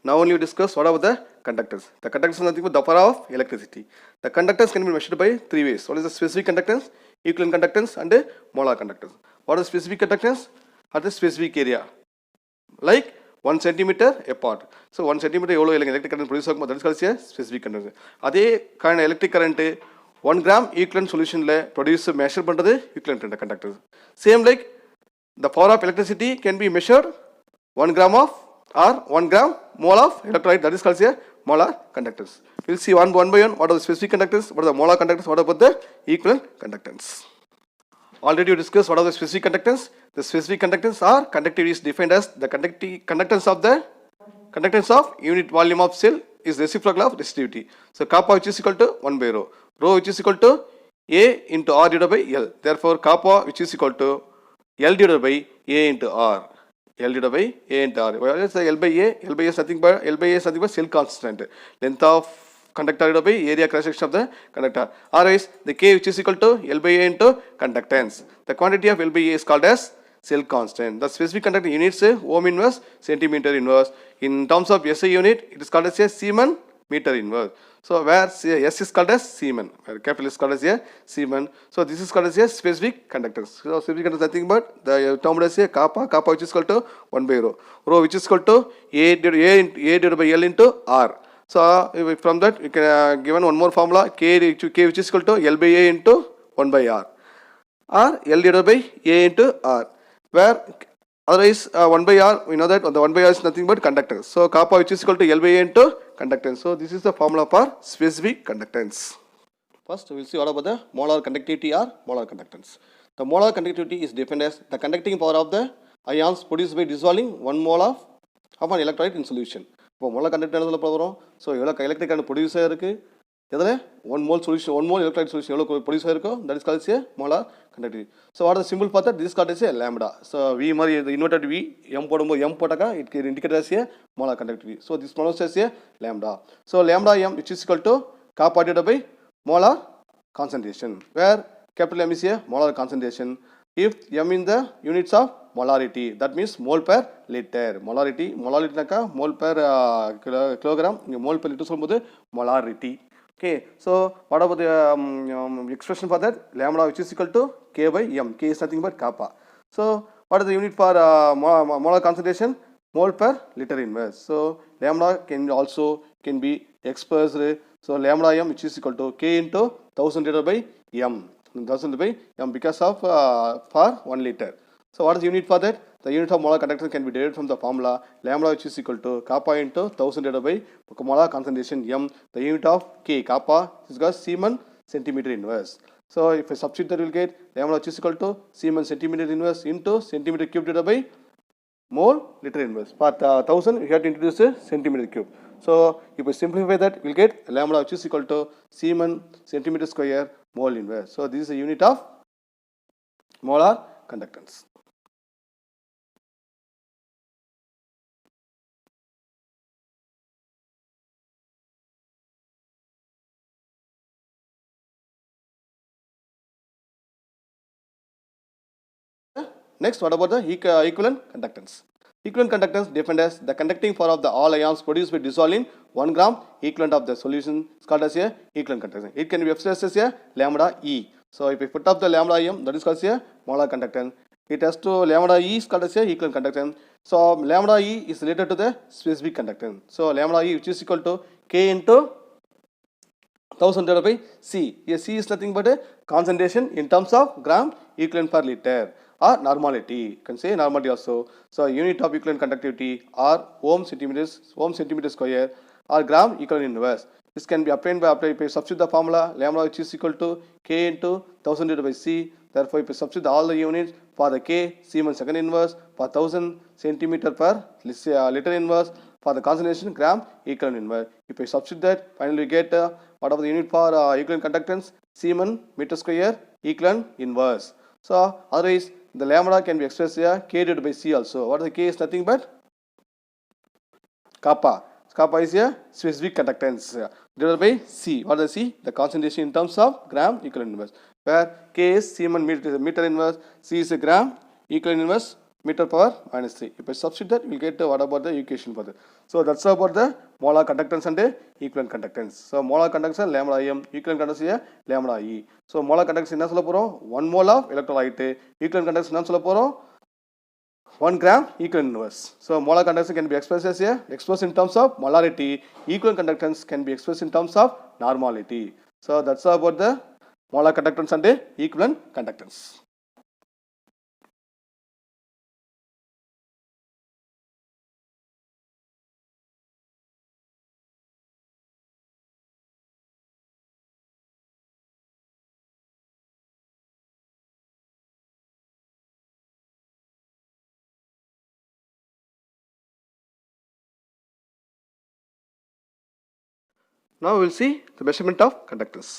Now only we discuss what about the conductance. The conductance is nothing but the power of electricity. The conductance can be measured by three ways. What is the specific conductance, equivalent conductance, and molar conductance. What is specific conductance? At the specific area, like 1 centimeter apart. So 1 centimeter electric current produce that is called a specific conductance. Adhe kind of electric current 1 gram equivalent solution le produce measure பண்றது equivalent conductance. Same like the power of electricity can be measured 1 gram of or 1 gram mole of electrolyte, that is called a molar conductance. We will see one by one what are the specific conductance, what are the molar conductance, what about the equivalent conductance. Already you discussed what are the specific conductance. The specific conductance or conductivity is defined as the conductance of unit volume of cell is reciprocal of resistivity. So kappa which is equal to 1 by rho, rho which is equal to A into R divided by L. Therefore kappa which is equal to L divided by A into R. L divided by A into R. Well, let's say L by A. L by A is nothing but cell constant. Length of conductor divided by area cross section of the conductor. Otherwise, the K which is equal to L by A into conductance. The quantity of L by A is called as cell constant. The specific conductor units ohm inverse, centimeter inverse. In terms of SI unit, it is called as a Siemens meter inverse. So where S is called as Siemens, where capital is called as a Siemens. So this is called as a specific conductance. So specific conductance nothing but the term as a kappa which is equal to 1 by rho, rho which is equal to A divided by L into R. So from that you can given one more formula K which is equal to L by A into 1 by R or L divided by A into R, where otherwise 1 by R, we know that the 1 by R is nothing but conductance. So kappa which is equal to L by A into conductance. So this is the formula for specific conductance. First we will see what about the molar conductivity or molar conductance. The molar conductivity is defined as the conducting power of the ions produced by dissolving 1 mole of an electrolyte in solution. இப்போ molar conductor எதில் போகிறோம். So எவ்வளோ electric current produce ஆகிருக்கு, எதில் 1 mole solution 1 mole electrolyte solution எவ்வளோ produce ஆகிருக்கோ, that is called a molar conductivity. So what simple பார்த்தா this called a lambda. So V மாதிரி இன்வெர்டட் வி எம் போடும்போது எம் போட்டாக்கா it indicate as a molar conductivity. So this pronounce as a lambda. So lambda M which is equal to kappa divided by molar concentration, where capital M is a molar concentration. If M in the units of molarity, that means mole per liter. Molarity naka mole per kilogram, mole per liter சொல்லும்போது molarity. Okay, so what about the expression for that? Lambda which is equal to K by M. K is nothing but kappa. So what is the unit for molar concentration? Mole per liter inverse. So lambda can be expressed. So lambda M which is equal to K into 1000 divided by M. 1000 by M because of for 1 liter. So what is the unit for that? The unit of molar conductance can be derived from the formula lambda which is equal to kappa into 1000 divided by molar concentration M. The unit of K kappa is called Siemens centimeter inverse. So if I substitute that, we will get lambda which is equal to Siemens centimeter inverse into centimeter cube divided by mole liter inverse. For 1000 we have to introduce a centimeter cube. So if we simplify that, we will get lambda which is equal to Siemens centimeter square mole inverse. So this is a unit of molar conductance. Next, what about the equivalent conductance? Equivalent conductance defined as the conducting power of the all ions produced by dissolving 1 gram equivalent of the solution is called as a equivalent conductance. It can be expressed as a lambda E. So if we put up the lambda M, that is called a molar conductance. It has to lambda E is called as a equivalent conductance. So lambda E is related to the specific conductance. So lambda E which is equal to K into 1000 divided by C. Here C is nothing but a concentration in terms of gram equivalent per liter or normality. You can say normality also. So unit of equivalent conductivity or ohm centimeter square or gram equivalent inverse. This can be obtained by substitute the formula lambda which is equal to K into 1000 divided by C. Therefore, if you substitute all the units for the K, Siemens second inverse, for 1000 centimeter per liter inverse, for the concentration gram equivalent inverse. If you substitute that, finally we get what are the unit for equivalent conductance? Siemens meter square equivalent inverse. So otherwise the lambda can be expressed here K divided by C also. What is the K is nothing but kappa. Kappa is a specific conductance divided by C. What is C? The concentration in terms of gram equivalent inverse. Where K is Siemens meter inverse, C is a gram equivalent inverse meter power minus 3. If I substitute that, you will get what about the equation for that. So that's about the molar conductance and equivalent conductance. So molar conductance lambda m, equivalent conductance is lambda e. So molar conductance என்ன சொல்ல போறோம் 1 mole of electrolyte, equivalent conductance என்ன சொல்ல போறோம் 1 gram equivalent inverse. So molar conductance can be expressed as expressed in terms of molarity, equivalent conductance can be expressed in terms of normality. So that's about the molar conductance and equivalent conductance. Now we will see the measurement of conductance.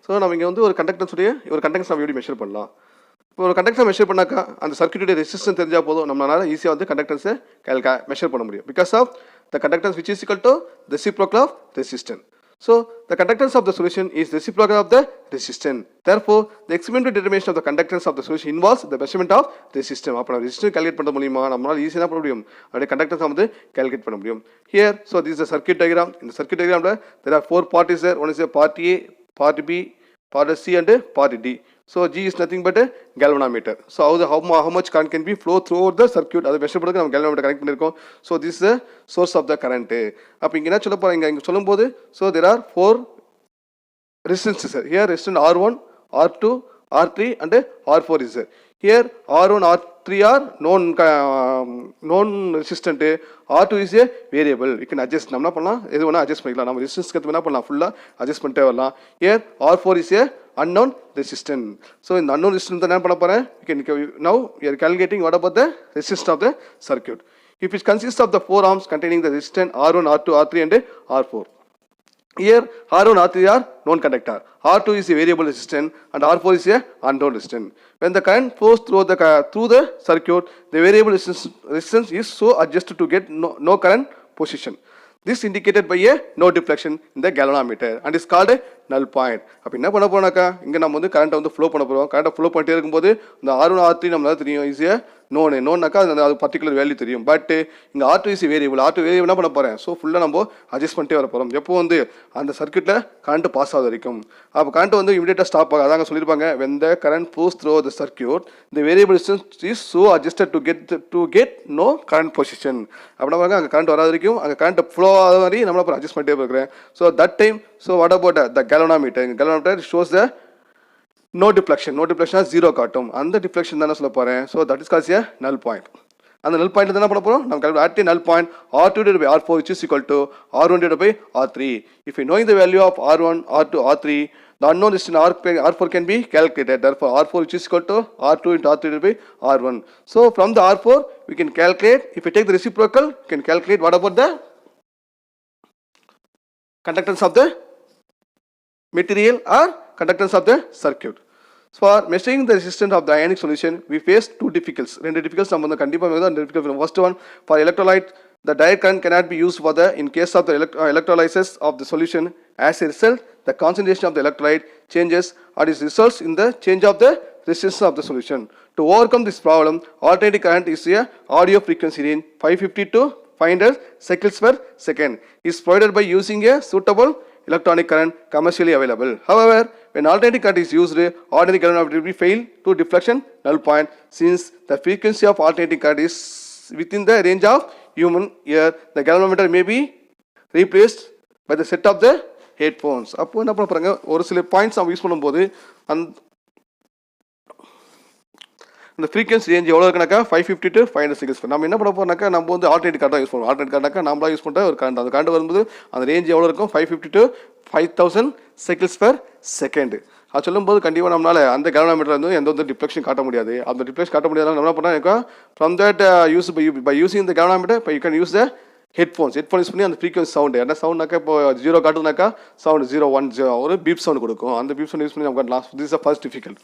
So நம்ம இங்க வந்து ஒரு conductance உடைய ஒரு conductance நம்ம எப்படி measure பண்ணலாம். இப்போ ஒரு கண்டக்டன்ஸ் மெஷர் பண்ணாக்கா அந்த சர்க்யூட்டோட ரெசிஸ்டன்ஸ் தெரிஞ்சா போதும் நம்மளால ஈஸியா வந்து கண்டக்டன்ஸை மெஷர் பண்ண முடியும். Because of the conductance which is equal to the reciprocal of resistance. So the conductance of the solution is reciprocal of the resistance. Therefore, the experimental determination of the conductance of the solution involves the measurement of resistance. அப்ப நம்ம resistance calculate பண்ண முடியுமா நம்மளால ஈஸியா பண்ண முடியும். அப்படியே conductance வந்து calculate பண்ண முடியும். Here, so this is the circuit diagram. In the circuit diagram there are four parts there. One is a part A, part B, part C and part D. So G is nothing but a galvanometer. So how much current can be flow throughout the circuit அதை measure பண்ணதுக்கு நம்ம galvanometer connect பண்ணிருக்கோம். So this is the source of the current. அப்ப இங்க என்ன சொல்ல போறீங்க இங்க சொல்லும்போது so there are four resistances here. Resistance R1, R2, R3 and R4 is there. Here R1, R3 are known resistant. R2 is a variable. You can adjust. நம்ம என்ன பண்ணலாம் எது வேணா அட்ஜஸ்ட் பண்ணிக்கலாம். நம்ம ரெசிஸ்டன்ஸ்க்கு ஏத்த என்ன பண்ணலாம் ஃபுல்லா அட்ஜஸ்ட் பண்ணிட்டே வரலாம். Here R4 is a unknown resistance. So in the unknown resistance என்ன பண்ண போறேன் now we are calculating what about the resistance of the circuit. If it consists of the four arms containing the resistance R1, R2, R3 and R4. Here R1, R3 are known conductor, R2 is a variable resistance and R4 is a unknown resistance. When the current flows through the circuit, the variable resistance is so adjusted to get no current position. This indicated by a no deflection in the galvanometer and is called a null point. அப்ப என்ன பண்ண போறோம்னாக்கா இங்க நம்ம வந்து current வந்து flow பண்ண போறோம். Current flow பண்ணிட்டே இருக்கும்போது இந்த R1 R3 நம்மளால தெரியும் ஈஸியா நோன்னாக்கா அது பர்టిక్యులர் வேல்யூ தெரியும். பட் இங்க R2 is variable. R2 variable என்ன பண்ண போறேன் சோ ஃபுல்லா நம்ம அட்ஜஸ்ட் பண்ணிட்டே வர போறோம். எப்போ வந்து அந்த சர்க்யூட்ல கரண்ட் பாஸ் ஆகுது வரைக்கும். அப்ப கரண்ட் வந்து இமிடியேட்டா ஸ்டாப் ஆகும். அதாங்க சொல்லிருப்பாங்க when the current flows through the circuit the variable resistance is so adjusted to get no current position. அப்படினா பாருங்க அங்க கரண்ட் வராத வரைக்கும் அங்க கரண்ட் ஃப்ளோ ஆகுற மாதிரி நம்மள அப்புறம் அட்ஜஸ்ட் பண்ணிட்டே இருக்கறேன். So that time so what about the galvanometer? Galvanometer shows the no deflection is zero காட்டும். அந்த deflection தான சொல்ல போறேன். So that is called a null point. அந்த null point என்ன பண்ண போறோம் நம்ம calculate at null point R2 divided by R4 which is equal to R1 divided by R3. If you knowing the value of R1, R2, R3, the unknown resistance R4 can be calculated. Therefore R4 which is equal to R2 into R3 divided by R1. So from the R4 we can calculate, if we take the reciprocal we can calculate what about the conductance of the material or conductance of the circuit. So for measuring the resistance of the ionic solution, we face two difficulties. ரெண்டு difficulties நம்ம வந்து கண்டிப்பா difficult. First one, for electrolyte, the direct current cannot be used for the in case of the electrolysis of the solution. As a result, the concentration of the electrolyte changes or it results in the change of the resistance of the solution. To overcome this problem, alternating current is a audio frequency range 550 to 500 cycles per second is provided by using a suitable electronic current commercially available. However, when alternating current is used, ordinary galvanometer will fail to deflection null point since the frequency of alternating current is within the range of human ear. The galvanometer may be replaced by the set of the headphones. அப்போ என்ன பண்ண போறாங்க ஒரு சில points நம்ம use பண்ணும்போது அந்த frequency range எவ்வளோ இருக்குனாக்கா 550 to 500 cycles. நம்ம என்ன பண்ண போறோம்னாக்கா நம்ம வந்து ஆல்டர்னேட் கரண்ட் யூஸ் பண்ணுவோம். ஆல்டர்னேட் கரண்ட்னாக்கா நம்மளா யூஸ் பண்ற ஒரு கரண்ட். அந்த கரண்ட் வரும்போது அந்த ரேஞ்ச் எவ்வளோ இருக்கும் 550 to 5000 cycles per second. அது சொல்லும்போது கண்டிப்பாக நம்மளால அந்த galvanometer வந்து எந்த ஒரு டிஃப்ளெக்ஷன் காட்ட முடியாது. அந்த டிஃப்ளெக்ஷன் காட்ட முடியாதனால நம்ம என்ன பண்ணா from that use by using the galvanometer you can use the headphones use பண்ணி அந்த ஃப்ரீக்வன்சி சவுண்ட் என்ன சவுண்ட்னாக்கா இப்போ 0 காட்டுனாக்கா சவுண்ட் 0 1 0 ஒரு பீப் சவுண்ட் கொடுக்கும். அந்த பீப் சவுண்ட் யூஸ் பண்ணி நமக்கு this is the first difficult.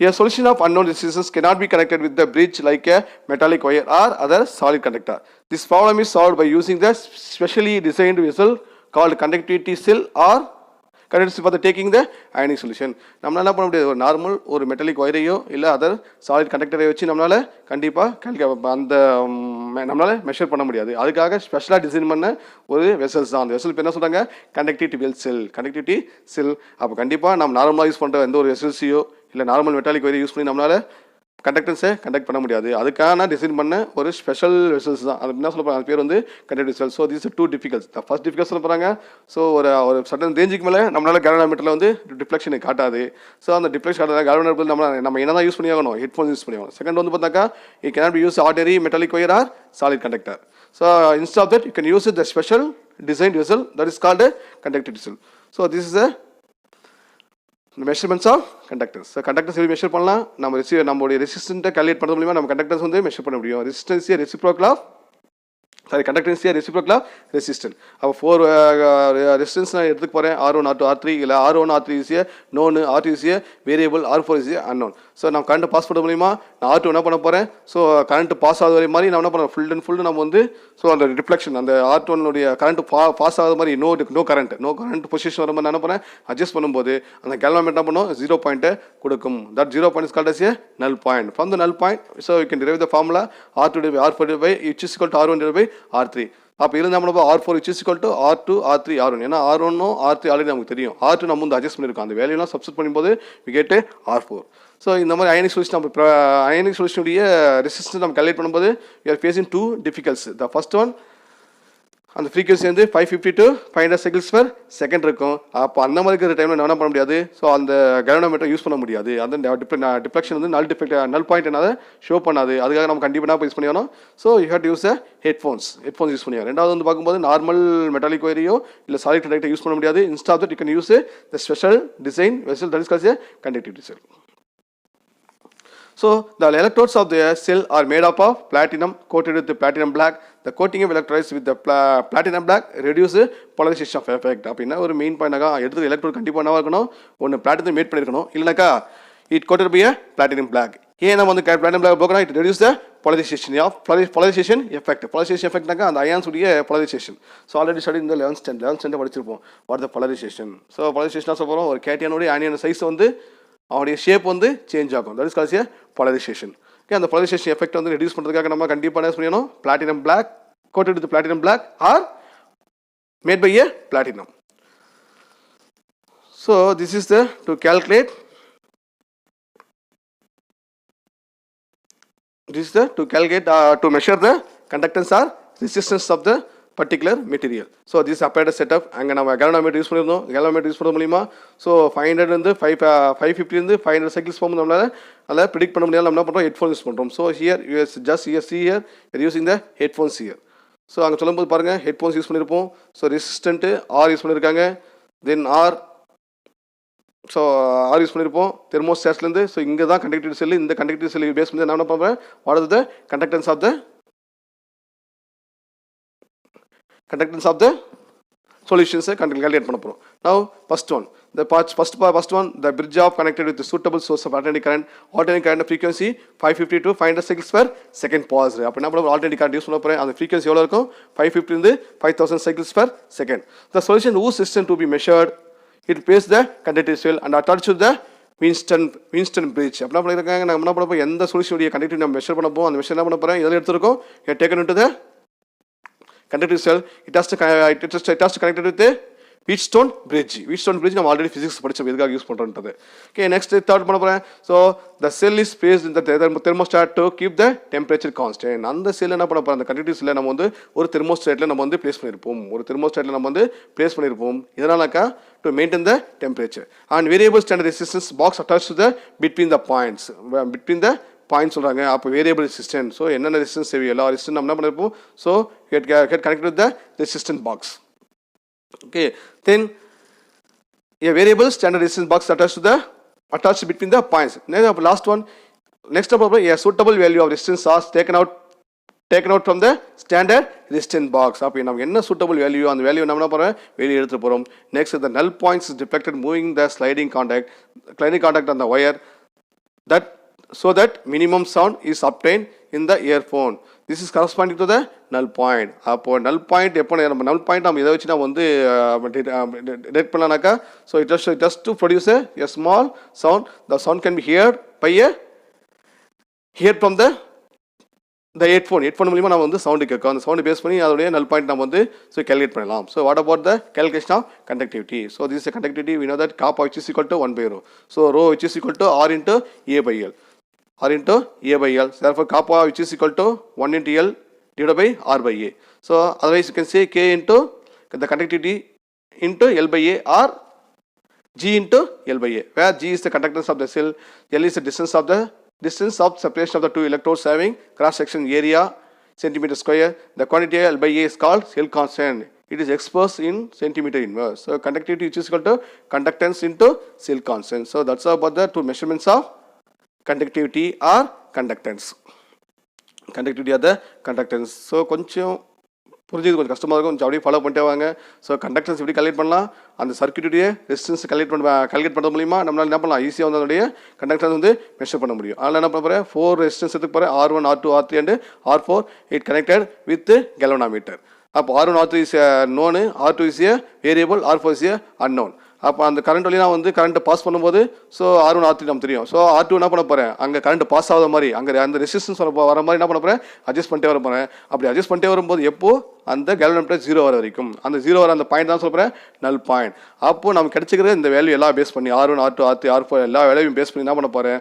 A solution of unknown resistance cannot be connected with the bridge like a metallic wire or other solid conductor. This problem is solved by using the specially designed vessel called conductivity cell or conductivity for the taking the ionic solution. நம்மளால என்ன பண்ண முடியாது, ஒரு normal ஒரு metallic ஒயரையோ இல்லை other solid கண்டக்டரையோ வச்சு நம்மளால கண்டிப்பாக அந்த நம்மளால மெஷர் பண்ண முடியாது. அதுக்காக ஸ்பெஷலாக டிசைன் பண்ண ஒரு வெசல்ஸ் தான். அந்த வெசல் இப்போ என்ன சொல்கிறாங்க, கண்டக்டிவிட்டி செல், கண்டக்டிவிட்டி செல். அப்போ கண்டிப்பாக நம்ம நார்மலாக யூஸ் பண்ணுற எந்த ஒரு வெசல்ஸையோ இல்லை நார்மல் மெட்டாலிக் ஒயரை யூஸ் பண்ணி நம்மளால கண்டக்டன்ஸை கண்டக்ட் பண்ண முடியாது. அதுக்கான டிசைன் பண்ண ஒரு ஸ்பெஷல் வெசல்ஸ் தான். அது என்ன சொல்ல போகிறாங்க, அது பேர் வந்து conductive cell. So these 2 difficulties. First difficult சொல்ல போகிறாங்க. ஸோ ஒரு சடன் ரேஞ்சுக்கு மேலே நம்மளால கேல்வனோமீட்டரில் வந்து டிஃப்ளெக்ஷனை காட்டாது. ஸோ அந்த டிஃப்ளெக்ஷன் காட்டாத கேல்வனோமீட்டர் நம்ம என்ன தான் யூஸ் பண்ணி ஆகணும், ஹெட்ஃபோன்ஸ் யூஸ் பண்ணி ஆகணும். செகண்ட் வந்து பார்த்தாக்கா, you cannot be use ordinary metallic wire or solid conductor. So instead of that you can use the special design vessel that is called conductive cell. So this is measurements of conductance. So conductance எப்படி measure பண்ணலாம், நம்மளுடைய ரெசிஸ்டன்ட்டை calculate பண்ணுறது மூலமா நம்ம conductance வந்து measure பண்ண முடியும். Resistance reciprocal of conductance here reciprocal of resistance. அப்போ 4 resistance நான் எடுத்துக்க போகிறேன், R1 R2 R3. இல்லை R1 R3 is a known, R2 is a variable, R4 is a unknown. So நம்ம கரண்ட் பாஸ் பண்ண மூலிமா நான் R2 என்ன பண்ண போகிறேன், ஸோ கரண்ட் பாஸ் ஆகுது வரை மாதிரி நான் என்ன பண்ணுறேன், ஃபுல் அண்ட் ஃபுல் நம்ம வந்து ஸோ அந்த ரிஃப்ளெக்ஷன் அந்த R1 கரண்ட் பாஸ் ஆகுது மாதிரி நோ கரண்ட் பொசிஷன் வர மாதிரி நான் என்ன பண்ணேன் அட்ஜஸ்ட் பண்ணும்போது அந்த கேல்வனோமீட்டர் என்ன பண்ணும் 0 பாயிண்ட்டை கொடுக்கும். That 0 point is called as a null point. From the null point, so you can derive the formula R2 divided by R4 divided by which is equal to R1 divided by R3. அப்போ இதில் நம்ம R4 which is equal to R2 R3 R1. ஏன்னா R1 R3 already நமக்கு தெரியும், R2 நம்ம வந்து adjust பண்ணியிருக்கோம். அந்த வேல்யூலாம் சப்ஸ்டிட் பண்ணும்போது we get R4. ஸோ இந்த மாதிரி அயனிக் சொல்யூஷன் நம்ம அயனிக் சொல்யூஷனுடைய ரெசிஸ்டன்ஸ் நம்ம கால்குலேட் பண்ணும்போது we are facing 2 difficulties. The first one, அந்த ஃப்ரீக்வன்சி வந்து 550 to 500 cycles per second இருக்கும். அப்போ அந்த மாதிரி இருக்கிற டைமில் என்ன பண்ண முடியாது, ஸோ அந்த கேல்வனோமீட்டர் யூஸ் பண்ண முடியாது. அந்த டிஃப்ளெக்ஷன் வந்து நல் பாயிண்ட் என்ன ஷோ பண்ணாது. அதுக்காக நம்ம கண்டிப்பாக என்ன யூஸ் பண்ணிக்கணும், so you had use headphones use பண்ணிக்கணும். ரெண்டாவது வந்து பார்க்கும்போது நார்மல் மெட்டாலிக் ஒயரையோ இல்லை சாலிட் கண்டக்டர் யூஸ் பண்ண முடியாது. Instead of that you can use the special design vessel that is called as a conductivity cell. So the electrodes of the cell are made up of platinum coated with the platinum black. The coating of electrodes with the platinum black reduce polarization of effect. அப்படின்னா ஒரு main பாயிண்டாக எடுத்து electrode கண்டிப்பாக என்ன இருக்கணும், ஒன்று platinum made பண்ணியிருக்கணும், இல்லைனாக்கா it coated by platinum black. ஏன் நம்ம வந்து பிளாட்டினம் பிளாக் போக்கணும், it reduce the polarization effect. Polarization effectனாக்கா அந்த அயான்ஸ் உடைய polarization. ஸோ ஆல்ரெடி ஸ்டடி இந்த 11th standard படிச்சிருப்போம் what the polarization. So polarization சொல்ல போகிறோம், ஒரு கேட்டியானுடைய ஆனியன் சைஸ் வந்து அவனுடைய ஷேப் வந்து சேஞ்ச் ஆகும். That is called as polarization. Okay, அந்த polarization எஃபெக்ட் வந்து ரெடியூஸ் பண்ணுறதுக்காக நம்ம கண்டிப்பாக என்ன பண்ணணும், platinum black coated with platinum black or made by a platinum. So this is the to calculate, to measure the conductance or resistance of the particular material. So this apparatus setup அங்கே நம்ம galvanometer use பண்ணியிருந்தோம். Galvanometer use பண்ண மூலிமா so 550 இருந்து 500 cycles போகும்போது நம்மளால் அதில் predict பண்ண முடியாது. நம்ம என்ன பண்ணுறோம், ஹெட்ஃபோன் யூஸ் பண்ணுறோம். So here using the headphones here. So அங்கே சொல்லும்போது பாருங்கள் ஹெட்ஃபோன்ஸ் யூஸ் பண்ணியிருப்போம். ஸோ ரெசிஸ்டன்ட்டு ஆர் யூஸ் பண்ணியிருக்காங்க, தென் ஆர் யூஸ் பண்ணியிருப்போம் தெர்மோஸ்டாட்ஸ்லேருந்து. ஸோ இங்கே தான் கண்டக்டிவிட்டி செல், இந்த கண்டக்டிவிட்டி செல் பேஸ் பண்ணி நான் என்ன பண்ணுறேன், what is the conductance of the solutions calculate பண்ண போறோம். Now first one, the bridge of connected with the suitable source of alternating current frequency 550 to 500 cycles per second pause. அப்ப என்ன பண்ண alternating current யூஸ் பண்ண போறேன், அந்த frequency எவ்வளவு இருக்கும், 550 இருந்து 5000 cycles per second. The solution whose resistance to be measured, it pays the conductive cell and attached to the Winston bridge. அப்ப என்ன பண்ணிருக்காங்க, நம்ம என்ன பண்ண போறோம், எந்த சொல்யூஷன் உடைய கண்டக்டிவிட்டி நம்ம மெஷர் பண்ண போறோம், அந்த மெஷர் என்ன பண்ண போறோம், இதெல்லாம் எடுத்துறோம், taken into the conductive cell. It has to connect it with the Wheatstone bridge. நம்ம ஆல்ரெடி ஃபிசிக்ஸ் படிச்சோம், எதுக்காக யூஸ் பண்ணுறோன்றது. ஓகே, நெக்ஸ்ட் தேர்ட் பண்ண போகிறேன். So the sell is placed in the thermostat to keep the temperature constant. அந்த செல் என்ன பண்ண போகிறோம், அந்த கண்டக்டிவ் செல்லை நம்ம வந்து ஒரு தெர்மோஸ்டாட்டில் நம்ம வந்து பிளேஸ் பண்ணியிருப்போம். இதனாலக்கா to maintain the temperature and variable standard resistance box attach to the between the point சொல்கிறாங்க. அப்போ வேரியபிள் ரெசிஸ்டன்ஸ், ஸோ என்னென்ன ரெசிஸ்டன்ஸ் தேவையோ எல்லா ரெசிஸ்டன்ஸ் நம்ம என்ன பண்ணிருப்போம், so get connected with the resistance box. Okay, then a variable standard resistance box attached between the points. Last one, next up, a suitable value of resistance is taken out from the standard resistance box. அப்போ நம்ம என்ன suitable value, அந்த value நம்ம என்ன பண்ணுறோம், வெளியே எடுத்து போகிறோம். Next, the null points is deflected moving the sliding contact on the wire so that minimum sound is obtained in the earphone. this is corresponding to the null point. அப்போ null point எப்போ நம்ம null point நம்ம இதை வச்சு நம்ம வந்து detect பண்ணலாம்னாக்கா, so it just to produce a small sound. The sound can be heard by from the headphone மூலமா நம்ம வந்து சவுண்ட் கேட்கும். அந்த சவுண்ட் பேஸ் பண்ணி அதோடைய null point நம்ம வந்து so calculate பண்ணலாம். So what about the calculation of conductivity? So this is a conductivity. We know that kappa which is equal to 1 by rho. So rho which is equal to r into a by l. R into a by l. Therefore kappa which is equal to 1 into l divided by r by a. So otherwise you can say k into the conductivity into l by a or g into l by a, where g is the conductance of the cell, l is the distance of separation of the two electrodes having cross section area centimeter square. The quantity L by A is called cell constant. It is expressed in centimeter inverse. So conductivity which is equal to conductance into cell constant. So that's about the two measurements of conductivity or conductance. Conductivity or the conductance. So கொஞ்சம் புரிஞ்சது கொஞ்சம் கஷ்டமாக இருக்கும், கொஞ்சம் அப்படியே follow பண்ணிட்டே வாங்க. So conductance எப்படி கல்குலேட் பண்ணலாம், அந்த சர்க்யூட்டுடைய ரெசிஸ்டன்ஸ் கல்குலேட் பண்ணுறது மூலிமா நம்மளால் என்ன பண்ணலாம், ஈஸியாக வந்து அதோடைய கண்டக்டன்ஸ் வந்து மெஷர் பண்ண முடியும். அதனால் என்ன பண்ண போகிறேன், 4 ரெசிஸ்டன்ஸ் எடுத்துக்கு போகிறேன், R1 R2 R3 and R4. It connected with galvanometer. அப்போ R1 R3 is known, R2 is variable, R4 is unknown. அப்போ அந்த கரண்ட் வழியாக வந்து கரண்ட் பாஸ் பண்ணும்போது ஸோ R1 R3 நம்ம தெரியும். ஸோ R2 என்ன பண்ண போகிறேன், அங்கே கரண்ட் பாஸ் ஆகாத மாதிரி அங்கே அந்த ரெசிஸ்டன்ஸ் வர மாதிரி என்ன பண்ண போகிறேன், அட்ஜஸ்ட் பண்ணிட்டே வர போகிறேன். அப்படி அட்ஜஸ்ட் பண்ணிட்டே வரும்போது எப்போ அந்த galvanometer 0 வர வரைக்கும், அந்த 0 வர அந்த பாயிண்ட் தான் சொல்கிறேன் null point. அப்போது நமக்கு கிடைச்சிக்கிற இந்த வேல்யூ எல்லாம் பேஸ் பண்ணி R1 R2 R3 R4 எல்லா வேல்யூவும் பேஸ் பண்ணி என்ன பண்ண போகிறேன்,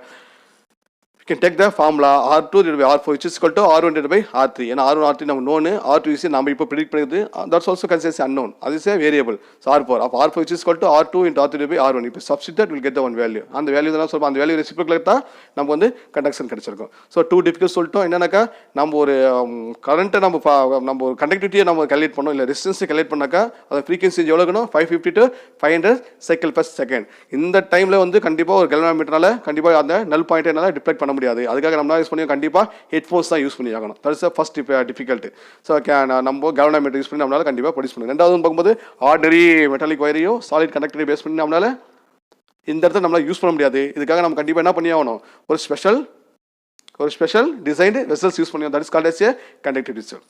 you can take the formula R2 divided by R4 which is equal to R1 divided by R3. ஏன்னா R1 R3 நம்ம known, R2 is நம்ம இப்போ predict பண்ணியது, that's also considered unknown. அது is a variable. So R4, அப்போ R4 which is equal to R2 into R3 divided by R1. இப்போ substitute we'll get the one value. அந்த value தான் சொல்லுவோம், அந்த வேல்யூ ரெசிப்ரோக்கல் எடுத்தால் நம்ம வந்து கண்டக்ஷன் கிடைச்சிருக்கும். ஸோ டூ டிஃபிகல்ட் சொல்லிட்டோம். என்னன்னாக்கா நம்ம ஒரு கரண்ட்டை நம்ம ஒரு கண்டக்டிவிட்டியை நம்ம கல்குலேட் பண்ணோம், இல்லை ரெசிஸ்டன்ஸை கல்குலேட் பண்ணாக்கா அது ஃப்ரீக்வன்சி எவ்வளோ இருக்கணும், 550 to 500 cycle per second. இந்த டைமில் வந்து கண்டிப்பாக ஒரு galvanometerனால கண்டிப்பாக அந்த நல் பாயிண்ட்டை என்னால் டிஃப்ளெக்ட் பண்ண முடியாது. அதுக்காக நம்ம யூஸ் பண்ணி கண்டிப்பாக ஹெட்ஃபோன்ஸ் தான் யூஸ் பண்ணி ஆகணும். That is first difficult. So நம்ம galvanometer யூஸ் பண்ணி நம்மளால கண்டிப்பாக ப்ரொடியூஸ் பண்ணணும். ரெண்டாவது பார்க்கும்போது ஆர்டினரி மெட்டாலிக் வயரையோ சாலிட் கண்டக்டரை பேஸ் பண்ணி நம்மளால இந்த இடத்துல நம்மளால் யூஸ் பண்ண முடியாது. இதுக்காக நம்ம கண்டிப்பாக என்ன பண்ணி ஆகணும், ஒரு ஸ்பெஷல் டிசைன்டு வெசல்ஸ் யூஸ் பண்ணி, that is called as a conductive vessel.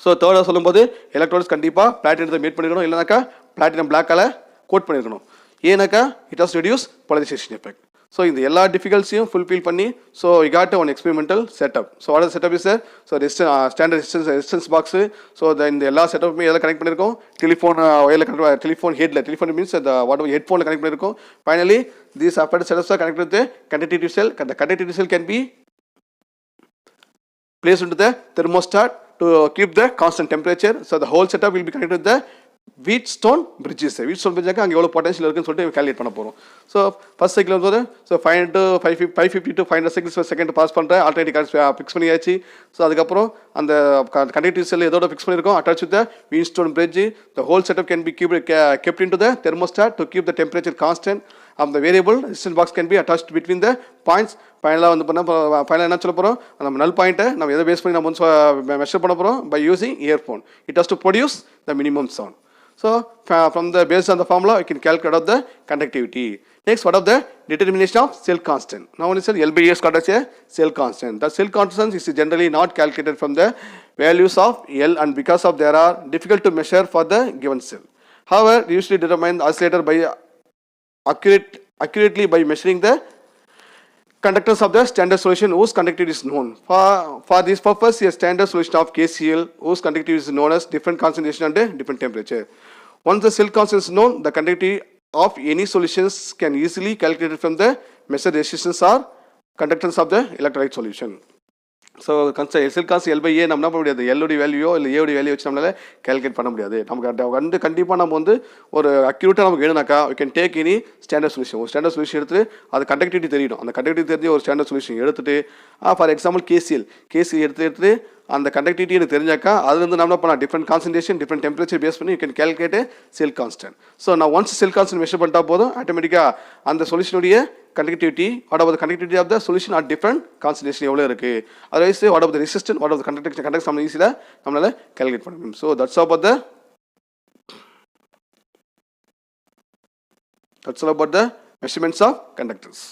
So தேர்டாக சொல்லும்போது எலக்ட்ரானிக்ஸ் கண்டிப்பாக பிளாட்டினத்தை மேட் பண்ணிருக்கணும், இல்லைனாக்கா பிளாட்டினம் பிளாக்கால் கோட் பண்ணியிருக்கணும். ஏன்னாக்கா it has reduce polarization effect. So இந்த எல்லா டிஃபிகல்ட்ஸையும் ஃபுல்ஃபில் பண்ணி so we got one experimental setup. So what setup is sir, so standard resistance box. So இந்த எல்லா செட்டப்புமே எல்லாம் கனெக்ட் பண்ணியிருக்கோம், டெலிஃபோன் ஒயரில் கனெக்ட், டெலிஃபோன் ஹெட்டில், டெலிஃபோன் மீன்ஸ் வாட் ஹெட்ஃபோனில் கனெக்ட் பண்ணியிருக்கோம். Finally these upper setups are connect with conductivity cell. The conductivity cell can be placed into the thermostat to keep the constant temperature. So the whole setup will be connected with the Wheatstone bridges. Wheatstone bridge அங்கே எவ்வளோ potential இருக்குன்னு சொல்லிட்டு calculate பண்ண போகிறோம். So first cycle வந்து so 550 to 500 cycles per second pass பண்ணுறேன், alternative current fix பண்ணியாச்சு. So அதுக்கப்புறம் அந்த கண்டக்டிவ் செல் எதோட ஃபிக்ஸ் பண்ணியிருக்கோம், attach with the Wheatstone bridge. The whole setup can be kept into the thermostat to keep the temperature constant. The variable resistance box can be attached between the points. ஃபைனலாக வந்து ஃபைனலாக என்ன சொல்ல போகிறோம், நம்ம நல் பாயிண்ட்டை நம்ம எதை பேஸ் பண்ணி நம்ம வந்து மெஷர் பண்ண போகிறோம், by using earphone. It has to produce the minimum sound. So from the based on the formula we can calculate out the conductivity. Next, what of the determination of cell constant. Now we said L by A is called as a cell constant. The cell constant is generally not calculated from the values of L, and because of there are difficult to measure for the given cell. However, usually determine the oscillator by accurately by measuring the conductance of the standard solution whose conductivity is known. For this purpose, a standard solution of KCl whose conductivity is known as different concentration and different temperature. Once the cell constant is known, the conductivity of any solutions can easily calculated from the measured resistance or conductance of the electrolyte solution. So cell காசு L by ஏ நம்ம என்ன பண்ண முடியாது, எல்லோடைய வேல்யூயோ இல்லை ஏவுடைய value வச்சு நம்மளால calculate பண்ண முடியாது. நமக்கு கண்டிப்பாக நம்ம வந்து ஒரு அக்யூரேட்டாக நமக்கு வேணுனாக்கா we can take any standard solution. ஒரு ஸ்டாண்டர்ட் சொல்யூஷன் எடுத்து அது கண்டக்டிவிட்டி தெரியணும், அந்த கண்டக்டிவிட்டி தெரிஞ்சு ஒரு ஸ்டாண்டர்ட் சொல்யூஷன் எடுத்துட்டு ஃபார் எக்ஸாம்பிள் கேசி எடுத்து அந்த கண்டக்டிவிட்டி எனக்கு தெரிஞ்சாக்கா அதுலேருந்து நம்ம என்ன பண்ணலாம், different concentration different temperature base பண்ணி you can calculate cell constant. So நான் ஒன்ஸ் செல் கான்ஸ்டன்ட் மெஷர் பண்ணிட்டா போதும் ஆட்டோமேட்டிக்காக அந்த சொல்யூஷனுடைய conductivity, what about the conductivity of the solution at different concentration எவ்வளோ இருக்குது, otherwise what about the resistance, what about the conductance நம்ம ஈஸியாக நம்மளால calculate பண்ண முடியும். So that's all about the measurements of conductance.